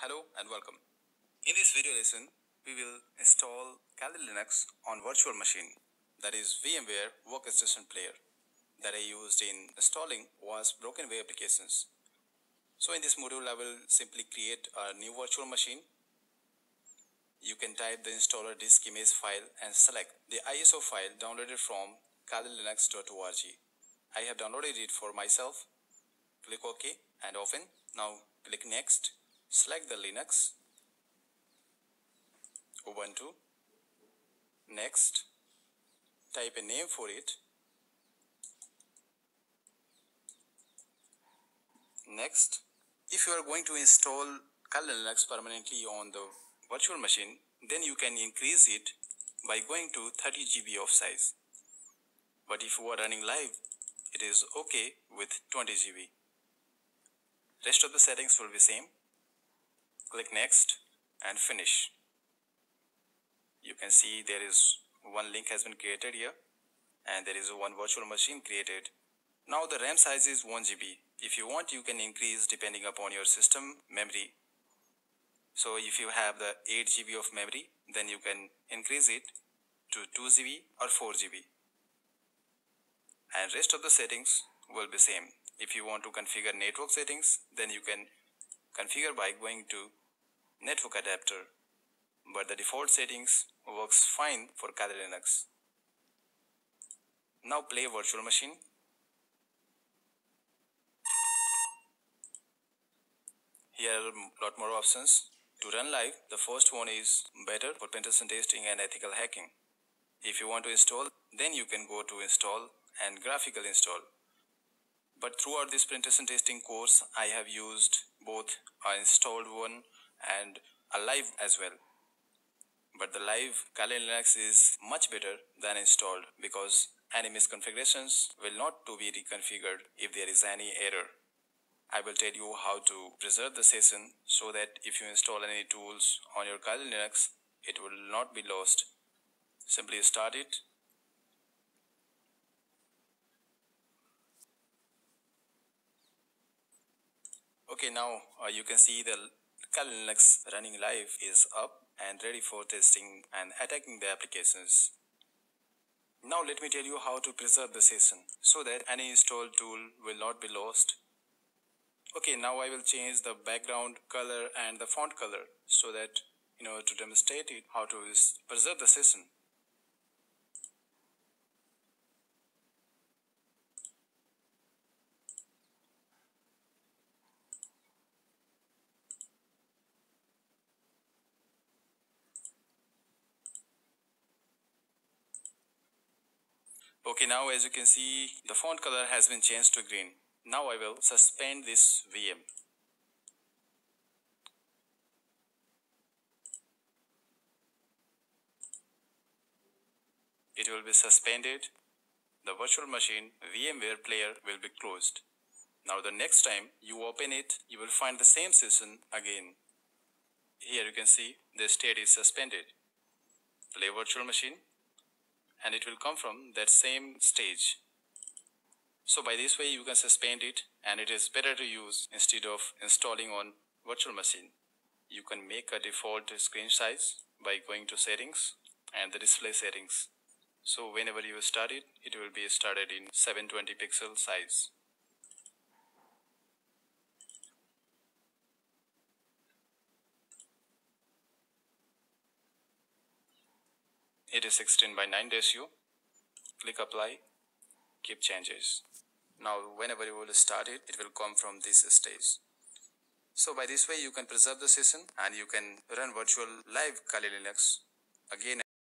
Hello and welcome. In this video lesson, we will install Kali Linux on virtual machine, that is VMware Workstation Player, that I used in installing WASP Broken Way applications. So in this module, I will simply create a new virtual machine. You can type the installer disk image file and select the ISO file downloaded from kalilinux.org. I have downloaded it for myself. Click OK and open. Now click Next. Select the Linux, Ubuntu. Next, type a name for it. Next, if you are going to install Kali Linux permanently on the virtual machine, then you can increase it by going to 30 GB of size. But if you are running live, it is okay with 20 GB. Rest of the settings will be same. Click Next and finish. You can see there is one link has been created here and there is one virtual machine created. Now the RAM size is 1 GB. If you want, you can increase depending upon your system memory. So if you have the 8 GB of memory, then you can increase it to 2 GB or 4 GB. And rest of the settings will be same. If you want to configure network settings, then you can configure by going to network adapter. But the default settings works fine for Kali Linux. Now play virtual machine. Here are a lot more options. To run live, the first one is better for penetration testing and ethical hacking. If you want to install, then you can go to install and graphical install. But throughout this penetration testing course, I have used both an installed one and a live as well. But the live Kali Linux is much better than installed because any misconfigurations will not to be reconfigured if there is any error. I will tell you how to preserve the session so that if you install any tools on your Kali Linux, it will not be lost. Simply start it. Okay, now you can see the Kali Linux running live is up and ready for testing and attacking the applications. Now let me tell you how to preserve the session so that any installed tool will not be lost. Okay, now I will change the background color and the font color so that in order to demonstrate it how to preserve the session. Okay, now as you can see, the font color has been changed to green. Now I will suspend this VM. It will be suspended. The virtual machine VMware player will be closed. Now the next time you open it, you will find the same session again. Here you can see the state is suspended. Play virtual machine and it will come from that same stage. So by this way you can suspend it and it is better to use instead of installing on virtual machine. You can make a default screen size by going to settings and the display settings. So whenever you start it, it will be started in 720 pixel size. It is 16:9 ratio. Click apply, keep changes. Now whenever you will start it, it will come from this stage. So by this way you can preserve the session and you can run virtual live Kali Linux again